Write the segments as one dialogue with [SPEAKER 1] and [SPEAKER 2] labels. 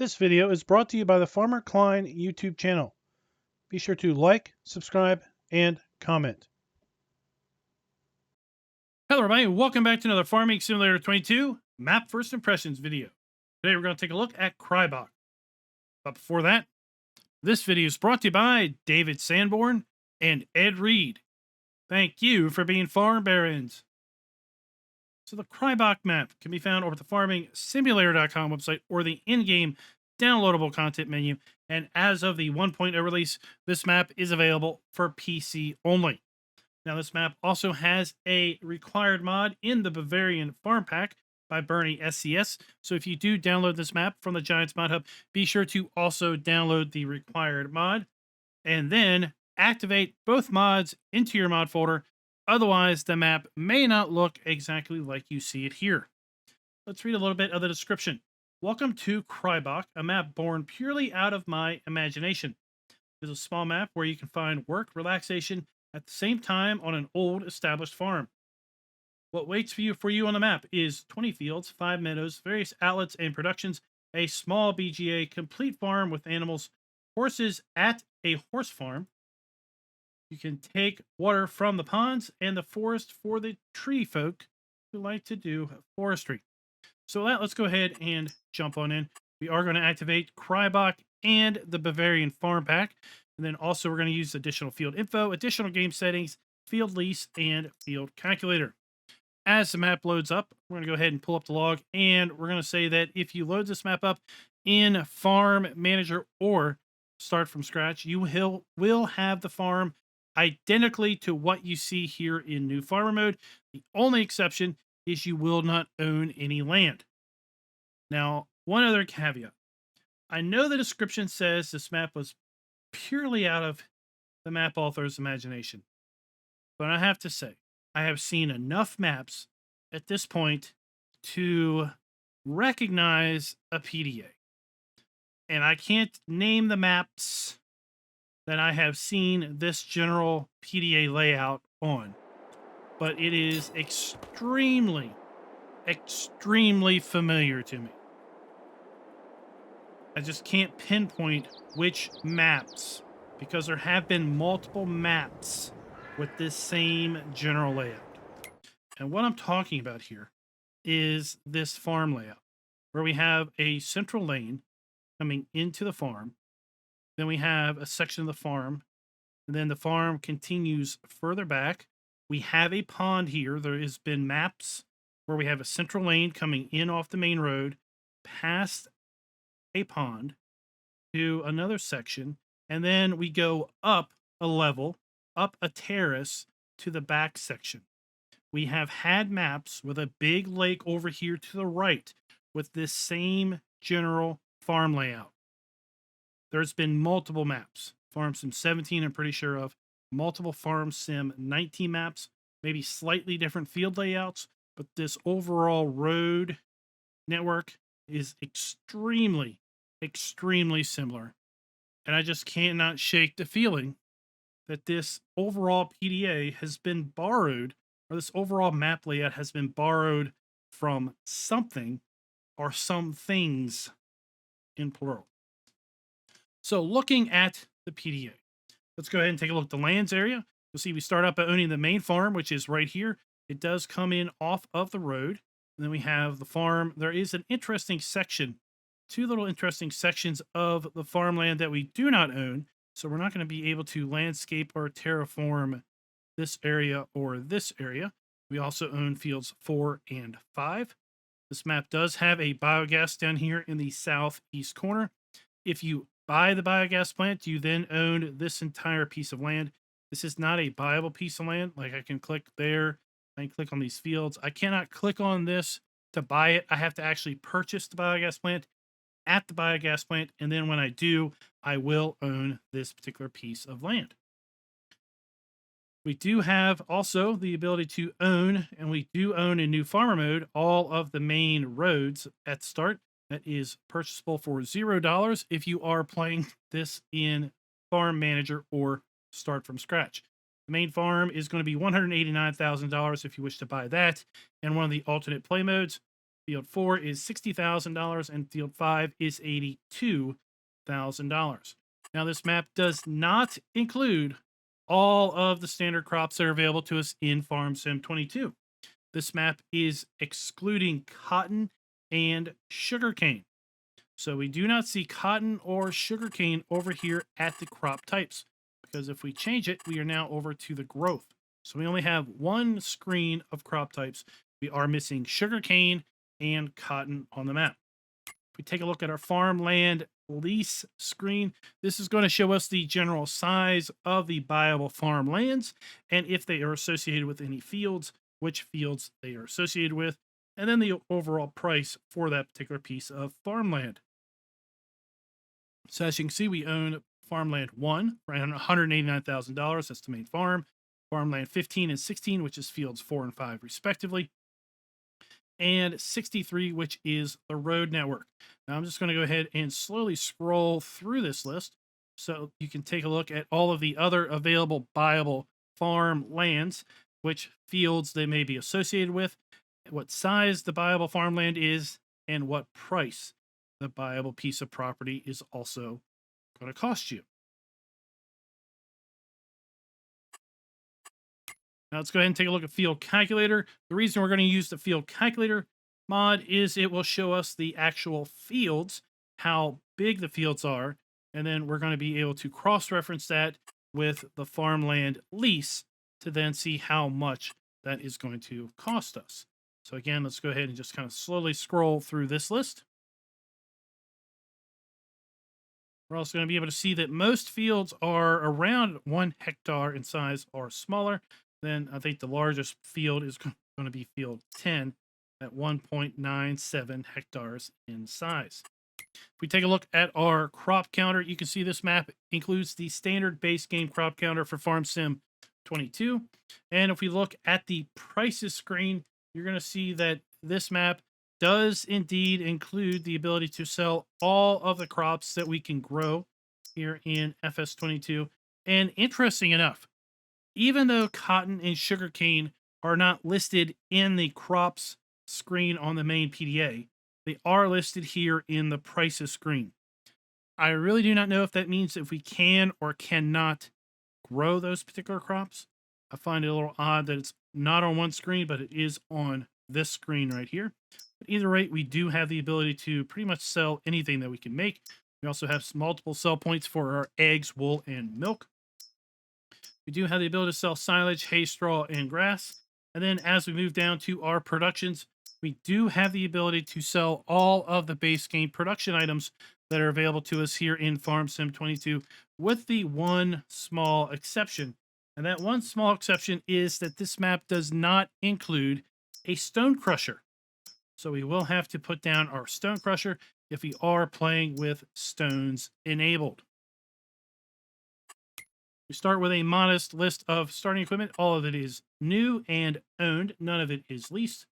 [SPEAKER 1] This video is brought to you by the Farmer Klein YouTube channel. Be sure to like, subscribe, and comment.
[SPEAKER 2] Hello everybody, welcome back to another Farming Simulator 22 Map First Impressions video. Today we're going to take a look at Krebach. But before that, this video is brought to you by David Sanborn and Ed Reed. Thank you for being farm barons. So the Krebach map can be found over at the farmingsimulator.com website or the in-game downloadable content menu. And as of the 1.0 release, this map is available for PC only. Now, this map also has a required mod in the Bavarian Farm Pack by Bernie SCS. So if you do download this map from the Giants Mod Hub, be sure to also download the required mod and then activate both mods into your mod folder. Otherwise, the map may not look exactly like you see it here. Let's read a little bit of the description. Welcome to Krebach, a map born purely out of my imagination. It is a small map where you can find work, relaxation, at the same time on an old established farm. What waits for you on the map is 20 fields, 5 meadows, various outlets and productions, a small BGA, complete farm with animals, horses at a horse farm. You can take water from the ponds and the forest for the tree folk who like to do forestry. So let's go ahead and jump on in. We are going to activate Krebach and the Bavarian Farm Pack. And then also we're going to use additional field info, additional game settings, field lease, and field calculator. As the map loads up, we're going to go ahead and pull up the log. And we're going to say that if you load this map up in Farm Manager or start from scratch, you will have the farm identically to what you see here in New Farmer mode. The only exception is you will not own any land. Now, one other caveat. I know the description says this map was purely out of the map author's imagination, but I have to say, I have seen enough maps at this point to recognize a PDA. And I can't name the maps that I have seen this general PDA layout on, but it is extremely familiar to me. I just can't pinpoint which maps because there have been multiple maps with this same general layout. And what I'm talking about here is this farm layout where we have a central lane coming into the farm. Then we have a section of the farm. And then the farm continues further back. We have a pond here. There has been maps where we have a central lane coming in off the main road, past a pond to another section. And then we go up a level, up a terrace to the back section. We have had maps with a big lake over here to the right with this same general farm layout. There's been multiple maps. Farm Sim 17, I'm pretty sure of. Multiple Farm Sim 19 maps. Maybe slightly different field layouts. But this overall road network is extremely similar. And I just cannot shake the feeling that this overall PDA has been borrowed, or this overall map layout has been borrowed from something or some things in plural. So looking at the PDA, let's go ahead and take a look at the lands area. You'll see we start up by owning the main farm, which is right here. It does come in off of the road. And then we have the farm. There is an interesting section, two little interesting sections of the farmland that we do not own. So we're not going to be able to landscape or terraform this area or this area. We also own fields 4 and 5. This map does have a biogas down here in the southeast corner. If you buy the biogas plant, you then own this entire piece of land. This is not a buyable piece of land. Like I can click there, I can click on these fields. I cannot click on this to buy it. I have to actually purchase the biogas plant at the biogas plant. And then when I do, I will own this particular piece of land. We do have also the ability to own, and we do own in New Farmer mode, all of the main roads at the start. That is purchasable for $0 if you are playing this in Farm Manager or start from scratch. The main farm is going to be $189,000 if you wish to buy that. And one of the alternate play modes, Field 4 is $60,000, and Field 5 is $82,000. Now, this map does not include all of the standard crops that are available to us in Farm Sim 22. This map is excluding cotton and sugarcane. So we do not see cotton or sugarcane over here at the crop types, because if we change it, we are now over to the growth. So we only have one screen of crop types. We are missing sugarcane and cotton on the map. If we take a look at our farmland lease screen, this is going to show us the general size of the buyable farmlands and if they are associated with any fields, which fields they are associated with, and then the overall price for that particular piece of farmland. So as you can see, we own farmland 1 for $189,000. That's the main farm. Farmland 15 and 16, which is fields 4 and 5 respectively, and 63, which is the road network. Now I'm just going to go ahead and slowly scroll through this list so you can take a look at all of the other available buyable farm lands, which fields they may be associated with, what size the buyable farmland is, and what price the buyable piece of property is also going to cost you. Now let's go ahead and take a look at Field Calculator. The reason we're going to use the Field Calculator mod is it will show us the actual fields, how big the fields are, and then we're going to be able to cross-reference that with the farmland lease to then see how much that is going to cost us. So again, let's go ahead and just kind of slowly scroll through this list. We're also going to be able to see that most fields are around 1 hectare in size or smaller. Then I think the largest field is going to be field 10 at 1.97 hectares in size. If we take a look at our crop counter, you can see this map includes the standard base game crop counter for Farm Sim 22. And if we look at the prices screen, you're going to see that this map does indeed include the ability to sell all of the crops that we can grow here in FS22. And interesting enough, even though cotton and sugarcane are not listed in the crops screen on the main PDA, they are listed here in the prices screen. I really do not know if that means if we can or cannot grow those particular crops. I find it a little odd that it's not on one screen, but it is on this screen right here. But either rate, we do have the ability to pretty much sell anything that we can make. We also have multiple sell points for our eggs, wool, and milk. We do have the ability to sell silage, hay, straw, and grass. And then as we move down to our productions, we do have the ability to sell all of the base game production items that are available to us here in Farm Sim 22, with the one small exception. And that one small exception is that this map does not include a stone crusher. So we will have to put down our stone crusher if we are playing with stones enabled. We start with a modest list of starting equipment. All of it is new and owned. None of it is leased.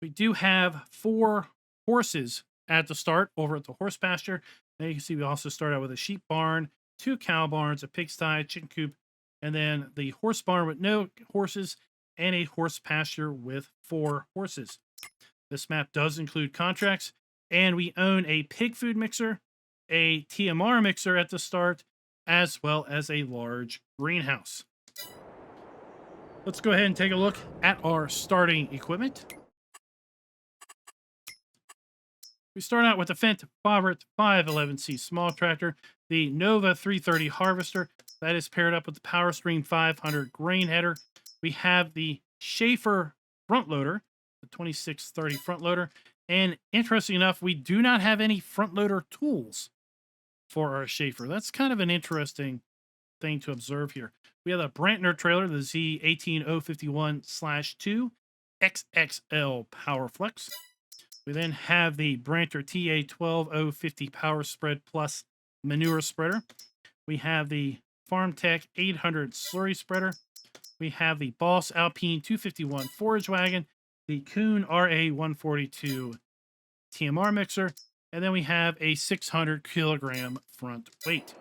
[SPEAKER 2] We do have 4 horses at the start over at the horse pasture. Now you can see we also start out with a sheep barn, 2 cow barns, a pigsty, a chicken coop, and then the horse barn with no horses, and a horse pasture with 4 horses. This map does include contracts, and we own a pig food mixer, a TMR mixer at the start, as well as a large greenhouse. Let's go ahead and take a look at our starting equipment. We start out with the Fendt Favorite 511C small tractor, the Nova 330 harvester that is paired up with the PowerStream 500 grain header. We have the Schaefer front loader, the 2630 front loader, and interesting enough, we do not have any front loader tools for our Schaefer. That's kind of an interesting thing to observe here. We have a Brantner trailer, the Z18051/2 XXL PowerFlex. We then have the Branter TA12050 Power Spread Plus manure spreader. We have the FarmTech 800 slurry spreader. We have the Boss Alpine 251 forage wagon, the Kuhn RA142 TMR mixer, and then we have a 600 kilogram front weight.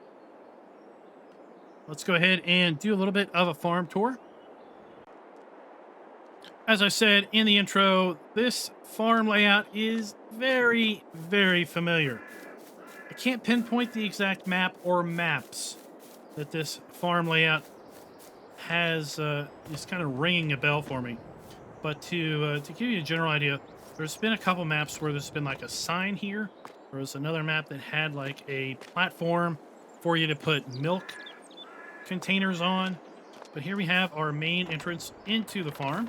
[SPEAKER 2] Let's go ahead and do a little bit of a farm tour. As I said in the intro, this farm layout is very, very familiar. I can't pinpoint the exact map or maps that this farm layout has is kind of ringing a bell for me. But to give you a general idea, there's been a couple maps where there's been like a sign here. There was another map that had like a platform for you to put milk containers on. But here we have our main entrance into the farm.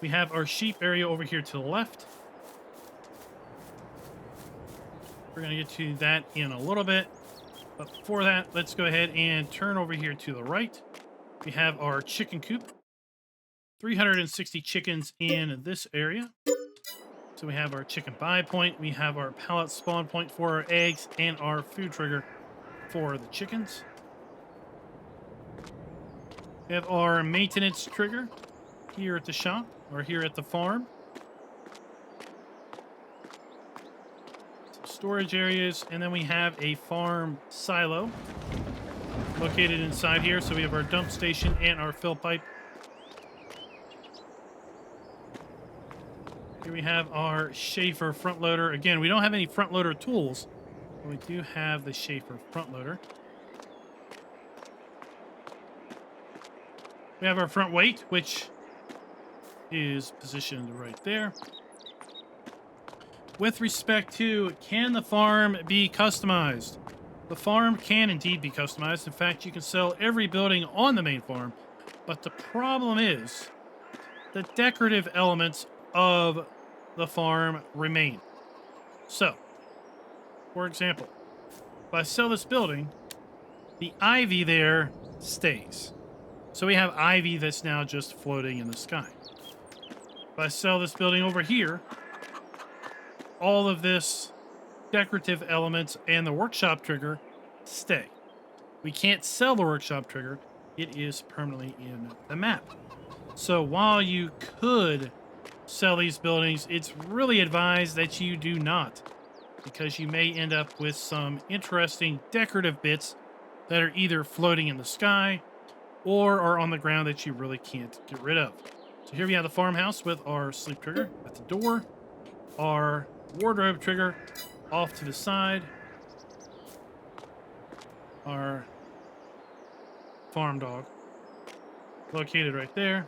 [SPEAKER 2] We have our sheep area over here to the left. We're going to get to that in a little bit. But before that, let's go ahead and turn over here to the right. We have our chicken coop. 360 chickens in this area. So we have our chicken buy point. We have our pallet spawn point for our eggs and our food trigger for the chickens. We have our maintenance trigger here at the shop or here at the farm. Some storage areas, and then we have a farm silo located inside here. So we have our dump station and our fill pipe. Here we have our Schaefer front loader. Again, we don't have any front loader tools, but we do have the Schaefer front loader. We have our front weight, which is positioned right there. With respect to, can the farm be customized? The farm can indeed be customized. In fact, you can sell every building on the main farm. But the problem is the decorative elements of the farm remain. So, for example, if I sell this building, the ivy there stays. So we have ivy that's now just floating in the sky. If I sell this building over here, all of this decorative elements and the workshop trigger stay. We can't sell the workshop trigger. It is permanently in the map. So while you could sell these buildings, it's really advised that you do not, because you may end up with some interesting decorative bits that are either floating in the sky or are on the ground that you really can't get rid of. So here we have the farmhouse with our sleep trigger at the door, our wardrobe trigger off to the side, our farm dog located right there.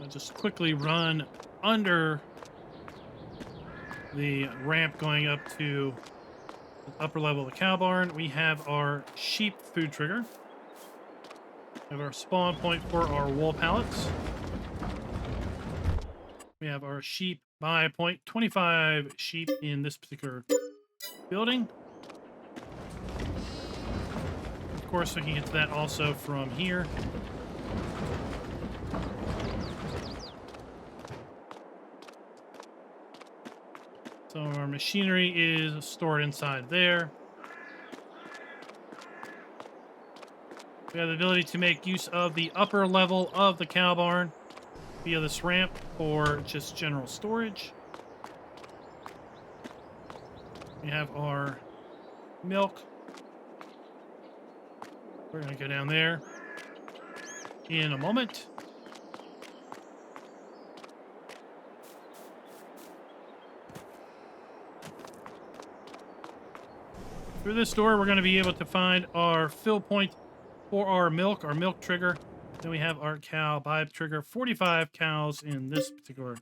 [SPEAKER 2] I'll just quickly run under the ramp going up to the upper level of the cow barn. We have our sheep food trigger. We have our spawn point for our wool pallets. We have our sheep buy point, 25 sheep in this particular building. Of course, we can get to that also from here. So our machinery is stored inside there. We have the ability to make use of the upper level of the cow barn via this ramp for just general storage. We have our milk. We're going to go down there in a moment. Through this door, we're going to be able to find our fill point for our milk trigger. Then we have our cow buy trigger, 45 cows in this particular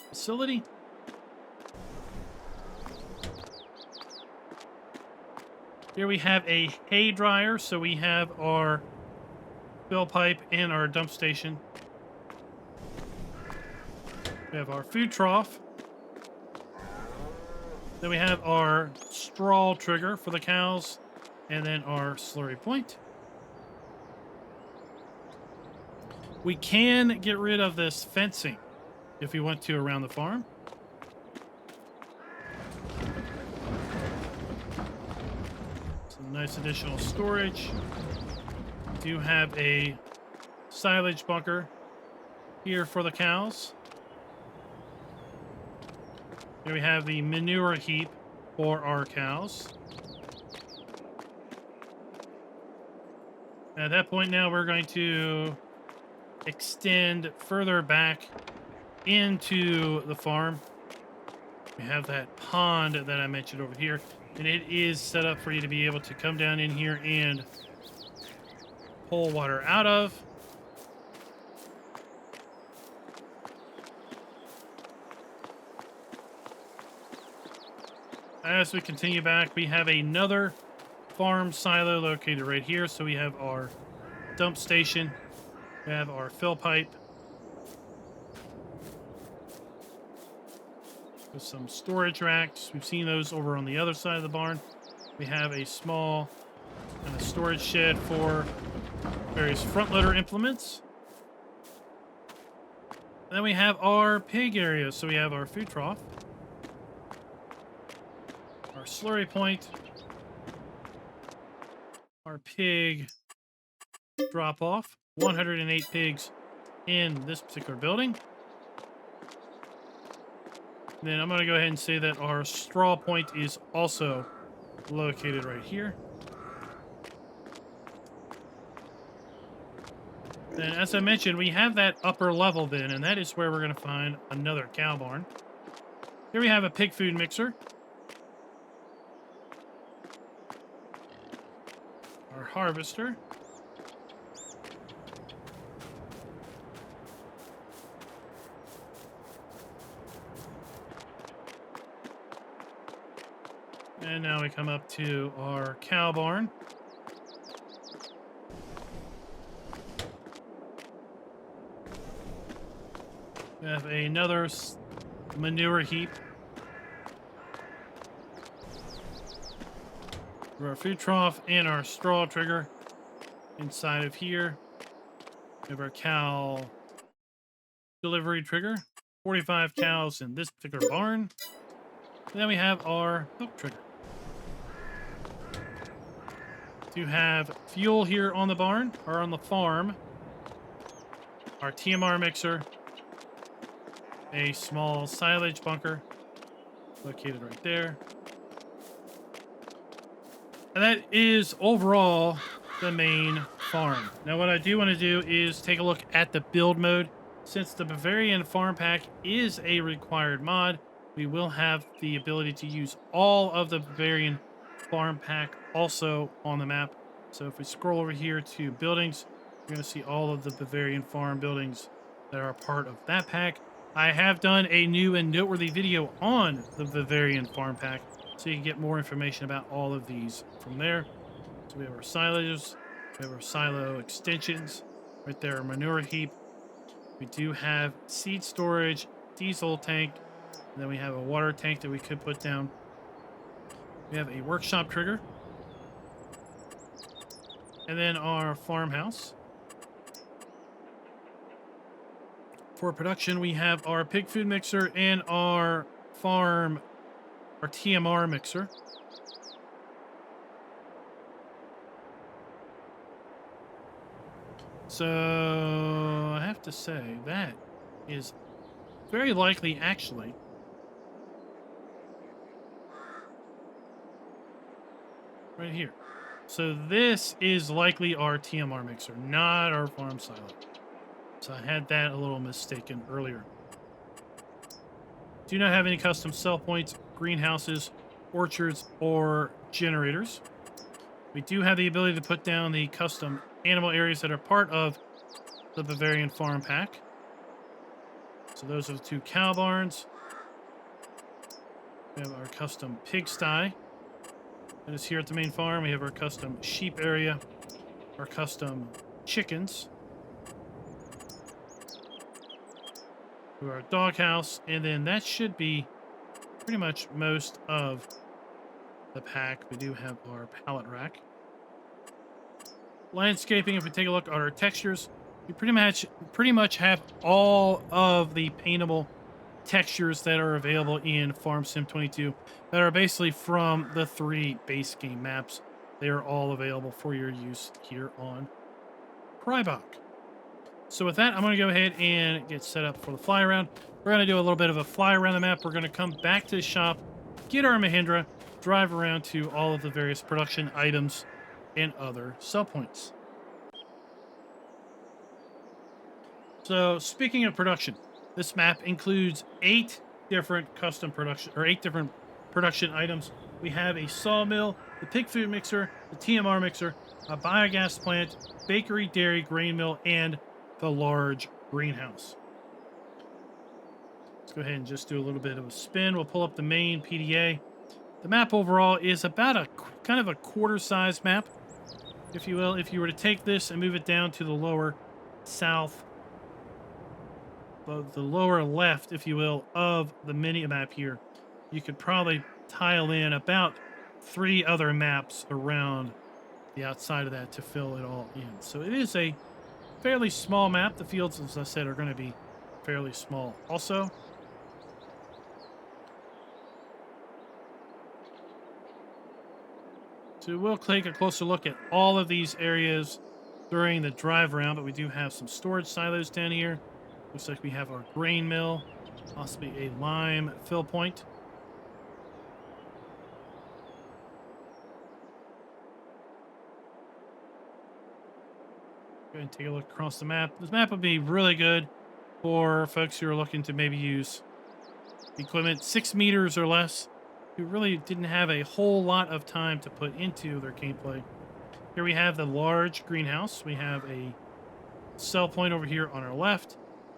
[SPEAKER 2] facility. Here we have a hay dryer, so we have our fill pipe and our dump station. We have our food trough. Then we have our straw trigger for the cows, and then our slurry point. We can get rid of this fencing if we want to around the farm. Some nice additional storage. We do have a silage bunker here for the cows. Here we have the manure heap for our cows. At that point now, we're going to extend further back into the farm. We have that pond that I mentioned over here, and it is set up for you to be able to come down in here and pull water out of. As we continue back, we have another farm silo located right here. So we have our dump station, we have our fill pipe, with some storage racks. We've seen those over on the other side of the barn. We have a small kind of storage shed for various front loader implements. And then we have our pig area. So we have our food trough, our slurry point, our pig drop off. 108 pigs in this particular building. Then I'm going to go ahead and say that our straw point is also located right here. Then, as I mentioned, we have that upper level then, and that is where we're going to find another cow barn. Here we have a pig food mixer. Our harvester. And now we come up to our cow barn. We have another manure heap. For our food trough and our straw trigger. Inside of here, we have our cow delivery trigger. 45 cows in this particular barn. And then we have our milk trigger. To have fuel here on the barn, or on the farm, our TMR mixer, a small silage bunker located right there. And that is overall the main farm. Now what I do want to do is take a look at the build mode. Since the Bavarian Farm Pack is a required mod, we will have the ability to use all of the Bavarian Farm Pack also on the map. So if we scroll over here to buildings, you're going to see all of the Bavarian farm buildings that are part of that pack. I have done a new and noteworthy video on the Bavarian Farm Pack, so you can get more information about all of these from there. So we have our silos, we have our silo extensions, right there, our manure heap. We do have seed storage, diesel tank, and then we have a water tank that we could put down. We have a workshop trigger. And then our farmhouse. For production, we have our pig food mixer and our TMR mixer. So I have to say that is very likely actually right here. So this is likely our TMR mixer, not our farm silo. So I had that a little mistaken earlier. Do not have any custom sell points, greenhouses, orchards, or generators. We do have the ability to put down the custom animal areas that are part of the Bavarian Farm Pack. So those are the 2 cow barns. We have our custom pigsty. That is here at the main farm. We have our custom sheep area, our custom chickens, we have our doghouse, and then that should be pretty much most of the pack. We do have our pallet rack. Landscaping, if we take a look at our textures, we pretty much have all of the paintable textures that are available in Farm Sim 22 that are basically from the 3 base game maps. They are all available for your use here on Krebach. So with that, I'm going to go ahead and get set up for the fly around. We're going to do a little bit of a fly around the map. We're going to come back to the shop, get our Mahindra, drive around to all of the various production items and other sell points. So speaking of production, this map includes 8 different custom production, or 8 different production items. We have a sawmill, the pig food mixer, the TMR mixer, a biogas plant, bakery, dairy, grain mill, and the large greenhouse. Let's go ahead and just do a little bit of a spin. We'll pull up the main PDA. The map overall is about a kind of a quarter-size map, if you will. If you were to take this and move it down to the lower south, the lower left, if you will, of the mini map here, you could probably tile in about 3 other maps around the outside of that to fill it all in. So it is a fairly small map. The fields, as I said, are going to be fairly small also. So we'll take a closer look at all of these areas during the drive around, but we do have some storage silos down here. Looks like we have our grain mill, possibly a lime fill point. Go ahead and take a look across the map. This map would be really good for folks who are looking to maybe use equipment 6 meters or less, who really didn't have a whole lot of time to put into their gameplay. Here we have the large greenhouse. We have a sell point over here on our left,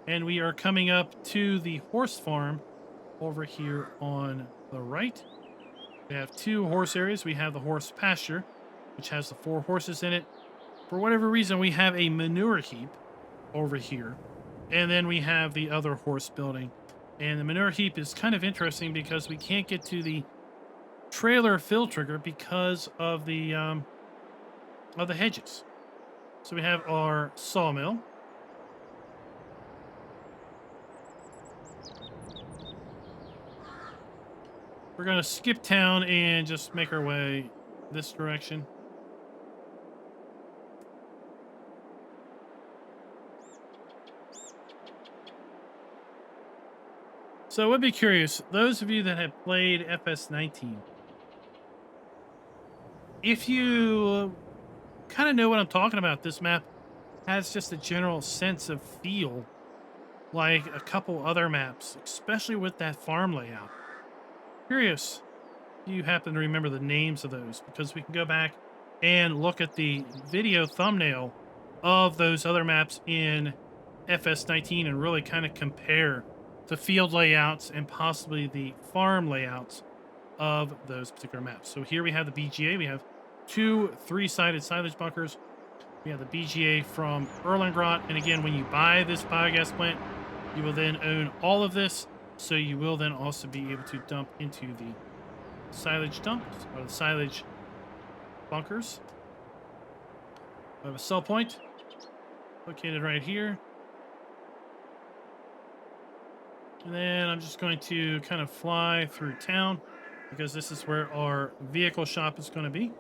[SPEAKER 2] and we are coming up to the horse farm over here on the right. We have 2 horse areas. We have the horse pasture, which has the 4 horses in it. For whatever reason, we have a manure heap over here, and then we have the other horse building. And the manure heap is kind of interesting because we can't get to the trailer fill trigger because of the hedges. So we have our sawmill. We're going to skip town and just make our way this direction. So I would be curious, those of you that have played FS19, if you kind of know what I'm talking about, this map has just a general sense of feel like a couple other maps, especially with that farm layout. Curious if you happen to remember the names of those, because we can go back and look at the video thumbnail of those other maps in FS19 and really kind of compare the field layouts and possibly the farm layouts of those particular maps. So here we have the BGA. We have 2 3-sided silage bunkers. We have the BGA from Erlengrot. And again, when you buy this biogas plant, you will then own all of this. So you will then also be able to dump into the silage dumps or the silage bunkers. We have a sell point located right here. And then I'm just going to kind of fly through town because this is where our vehicle shop is going to be.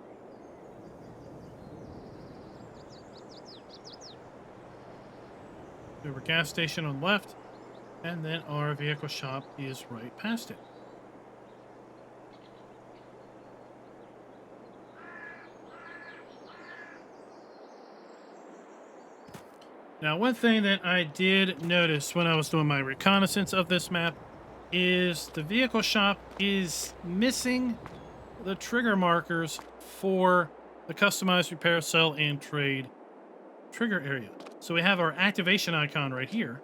[SPEAKER 2] We have our gas station on the left, and then our vehicle shop is right past it. Now, one thing that I did notice when I was doing my reconnaissance of this map is the vehicle shop is missing the trigger markers for the customized repair, sell, and trade trigger area. So we have our activation icon right here,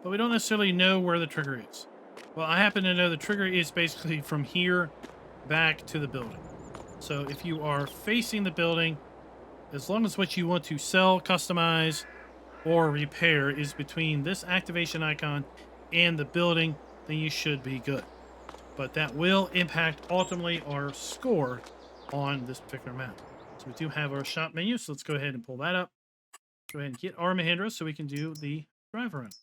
[SPEAKER 2] but we don't necessarily know where the trigger is. Well, I happen to know the trigger is basically from here back to the building. So if you are facing the building, as long as what you want to sell, customize, or repair is between this activation icon and the building, then you should be good. But that will impact ultimately our score on this particular map. So we do have our shop menu, so let's go ahead and pull that up. Go ahead and get our Mahindra so we can do the drive around.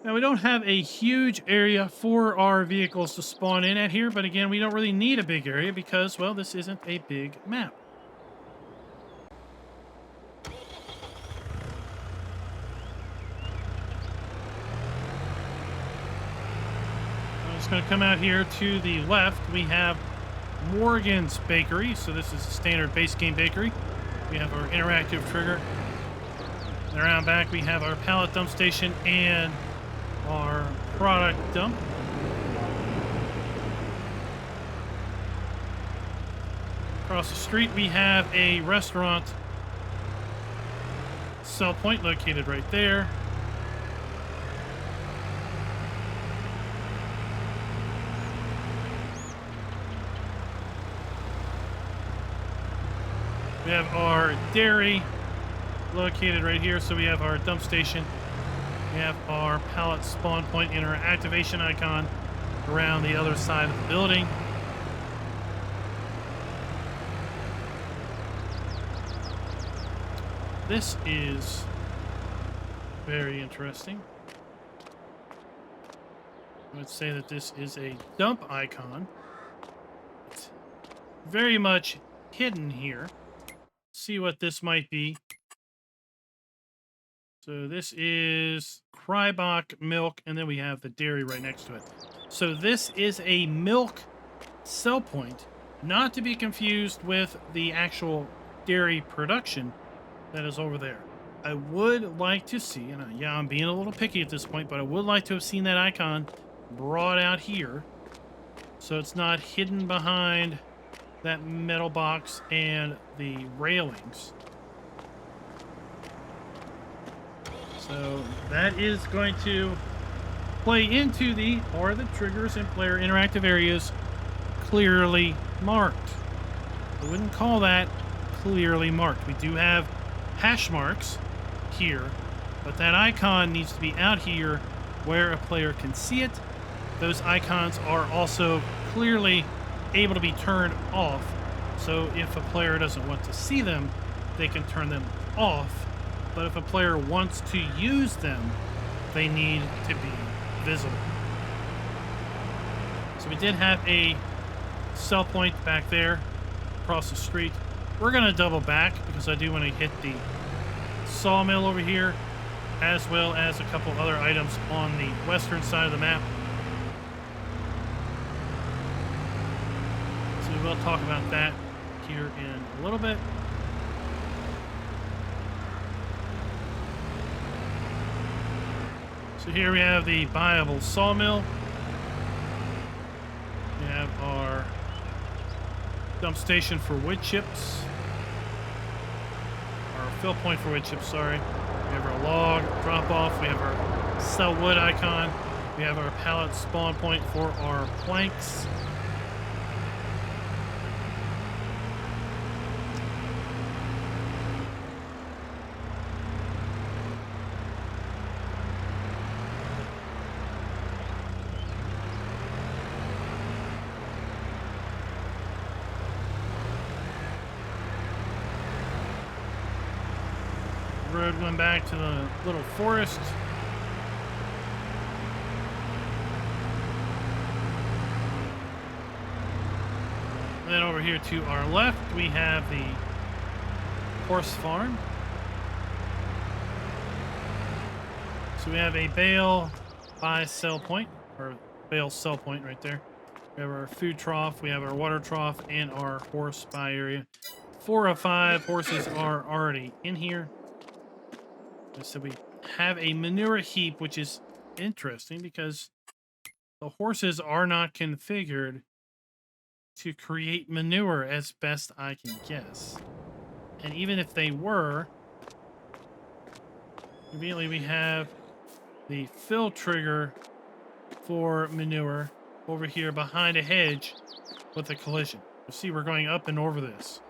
[SPEAKER 2] Now, we don't have a huge area for our vehicles to spawn in at here, but again, we don't really need a big area because, well, this isn't a big map. Going to come out here to the left. We have Morgan's Bakery. So this is a standard base game bakery. We have our interactive trigger. And around back, we have our pallet dump station and our product dump. Across the street, we have a restaurant sell point located right there. We have our dairy located right here, so we have our dump station. We have our pallet spawn point and our activation icon around the other side of the building. This is very interesting. I would say that this is a dump icon. It's very much hidden here. See what this might be. So this is Krebach milk, and then we have the dairy right next to it. So this is a milk sell point, not to be confused with the actual dairy production that is over there. I would like to see, and yeah, I'm being a little picky at this point, but I would like to have seen that icon brought out here, so it's not hidden behind that metal box and the railings. So that is going to play into the triggers and player interactive areas clearly marked. I wouldn't call that clearly marked. We do have hash marks here, but that icon needs to be out here where a player can see it. Those icons are also clearly able to be turned off, so if a player doesn't want to see them, they can turn them off. But if a player wants to use them, they need to be visible. So we did have a sell point back there across the street. We're going to double back because I do want to hit the sawmill over here, as well as a couple other items on the western side of the map. So we will talk about that here in a little bit. So here we have the buyable sawmill. We have our dump station for wood chips. Our fill point for wood chips, sorry. We have our log drop off. We have our sell wood icon. We have our pallet spawn point for our planks. Road went back to the little forest. And then over here to our left, we have the horse farm. So we have a bale buy sell point, or bale sell point right there. We have our food trough, we have our water trough, and our horse buy area. 4 of 5 horses are already in here. So we have a manure heap, which is interesting because the horses are not configured to create manure as best I can guess. And even if they were, immediately we have the fill trigger for manure over here behind a hedge with a collision. You see, we're going up and over this.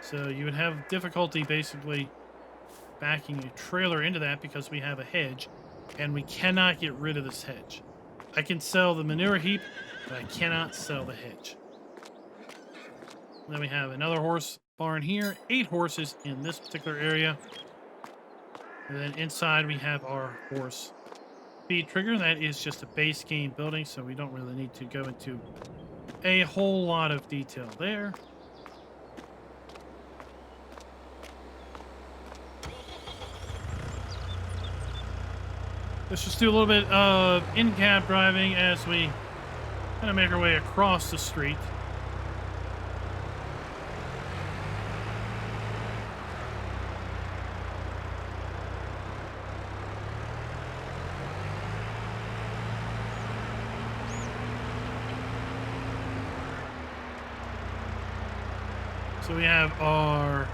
[SPEAKER 2] So you would have difficulty basically backing a trailer into that because we have a hedge and we cannot get rid of this hedge. I can sell the manure heap, but I cannot sell the hedge. And then we have another horse barn here, 8 horses in this particular area. And then inside we have our horse feed trigger. That is just a base game building, so we don't really need to go into a whole lot of detail there. Let's just do a little bit of in-cab driving as we kind of make our way across the street. So we have our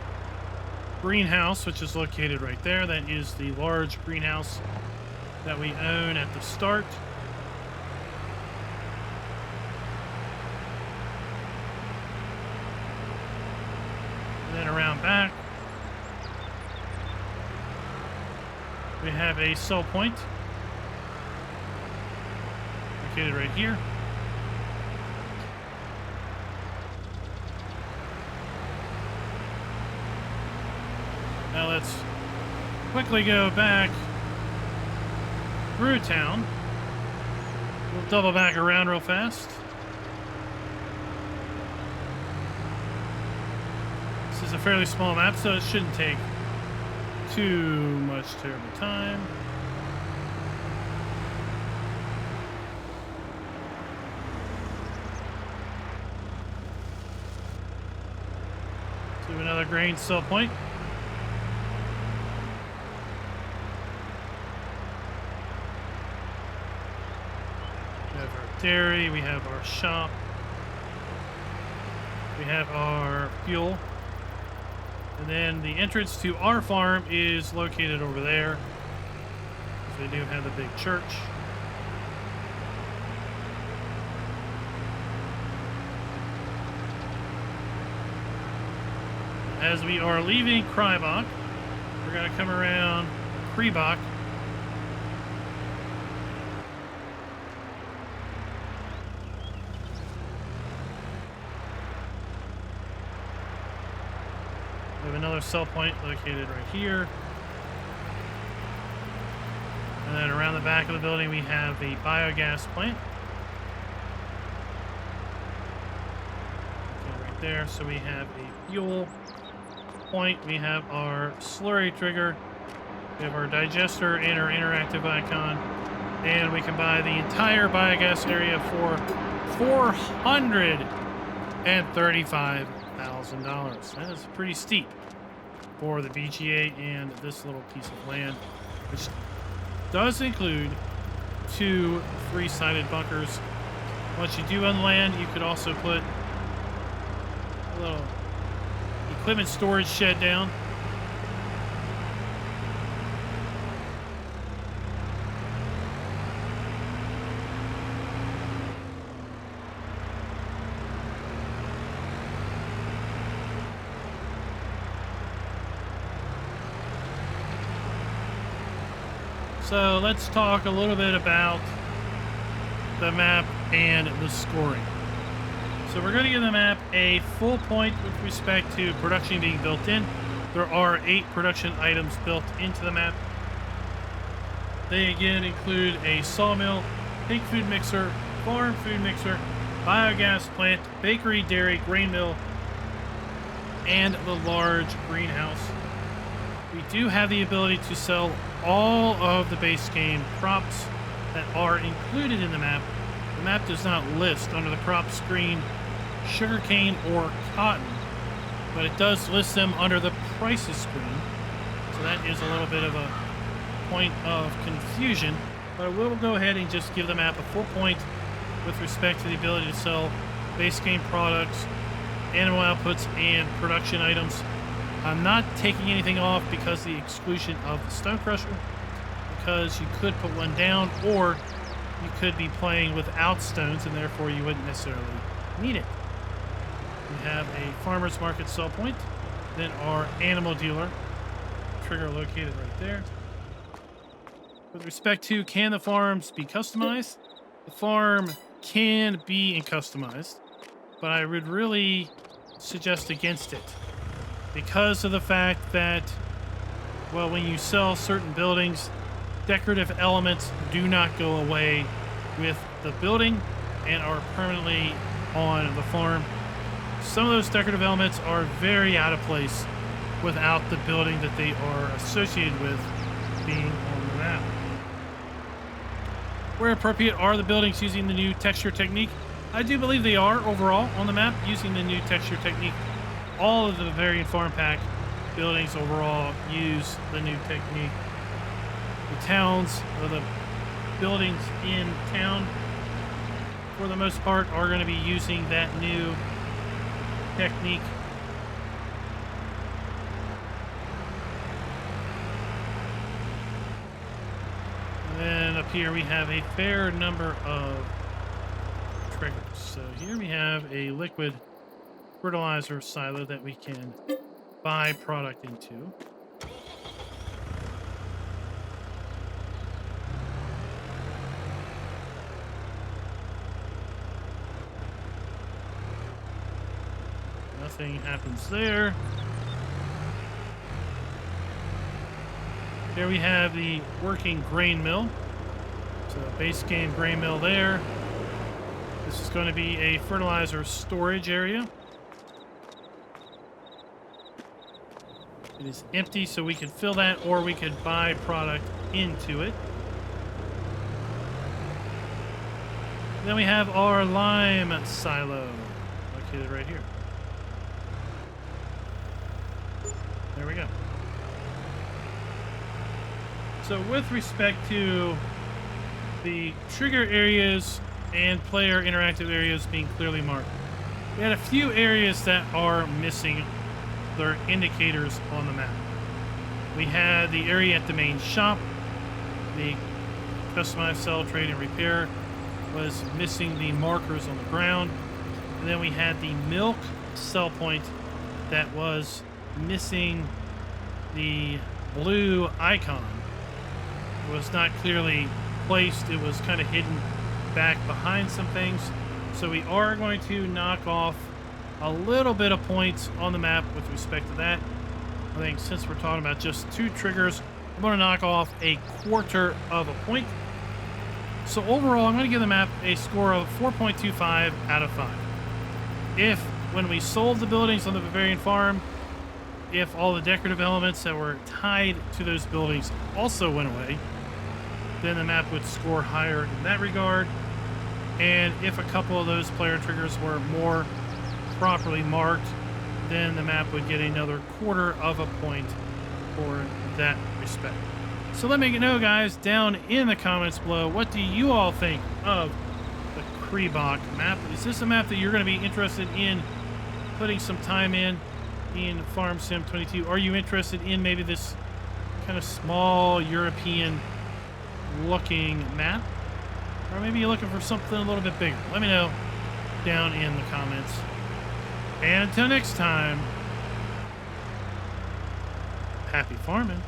[SPEAKER 2] greenhouse, which is located right there. That is the large greenhouse that we own at the start. And then around back, we have a sell point located right here. Now let's quickly go back through town. We'll double back around real fast. This is a fairly small map, so it shouldn't take too much terrible time. To another grain sell point. We have our dairy, we have our shop, we have our fuel. And then the entrance to our farm is located over there. So they do have the big church. As we are leaving Krebach, we're going to come around Krebach. We have another sell point located right here. And then around the back of the building, we have a biogas plant. Okay, right there. So we have a fuel point. We have our slurry trigger. We have our digester and our interactive icon. And we can buy the entire biogas area for $435,000. That is pretty steep for the BGA and this little piece of land, which does include 2 3-sided bunkers. Once you do on land, you could also put a little equipment storage shed down. So let's talk a little bit about the map and the scoring. So we're going to give the map a full point with respect to production being built in. There are 8 production items built into the map. They again include a sawmill, pig food mixer, farm food mixer, biogas plant, bakery, dairy, grain mill, and the large greenhouse. We do have the ability to sell all of the base game crops that are included in the map. The map does not list under the crop screen sugarcane or cotton, but it does list them under the prices screen. So that is a little bit of a point of confusion, but we'll go ahead and just give the map a full point with respect to the ability to sell base game products, animal outputs, and production items. I'm not taking anything off because of the exclusion of the Stone Crusher, because you could put one down, or you could be playing without stones, and therefore you wouldn't necessarily need it. We have a farmer's market sell point, then our animal dealer trigger located right there. With respect to can the farms be customized, the farm can be customized, but I would really suggest against it, because of the fact that, well, when you sell certain buildings, decorative elements do not go away with the building and are permanently on the farm. Some of those decorative elements are very out of place without the building that they are associated with being on the map. Where appropriate, are the buildings using the new texture technique? I do believe they are overall on the map using the new texture technique. All of the Bavarian Farm Pack buildings overall use the new technique. The towns, or the buildings in town, for the most part, are going to be using that new technique. Then up here we have a fair number of triggers. So here we have a liquid fertilizer silo that we can buy product into. Nothing happens there. Here we have the working grain mill. So base game grain mill there. This is going to be a fertilizer storage area. It is empty, so we could fill that, or we could buy product into it. Then we have our lime silo located right here. There we go. So with respect to the trigger areas and player interactive areas being clearly marked, we had a few areas that are missing their indicators on the map. We had the area at the main shop, the customized sell, trade, and repair was missing the markers on the ground. And then we had the milk sell point that was missing the blue icon. It was not clearly placed. It was kind of hidden back behind some things. So we are going to knock off a little bit of points on the map with respect to that. I think since we're talking about just 2 triggers, I'm going to knock off a quarter of a point. So overall, I'm going to give the map a score of 4.25 out of 5. If, when we sold the buildings on the Bavarian farm, if all the decorative elements that were tied to those buildings also went away, then the map would score higher in that regard. And if a couple of those player triggers were more properly marked, then the map would get another quarter of a point for that respect. So let me know, guys, down in the comments below, what do you all think of the Krebach map? Is this a map that you're going to be interested in putting some time in Farm Sim 22? Are you interested in maybe this kind of small European looking map? Or maybe you're looking for something a little bit bigger? Let me know down in the comments. And until next time, happy farming.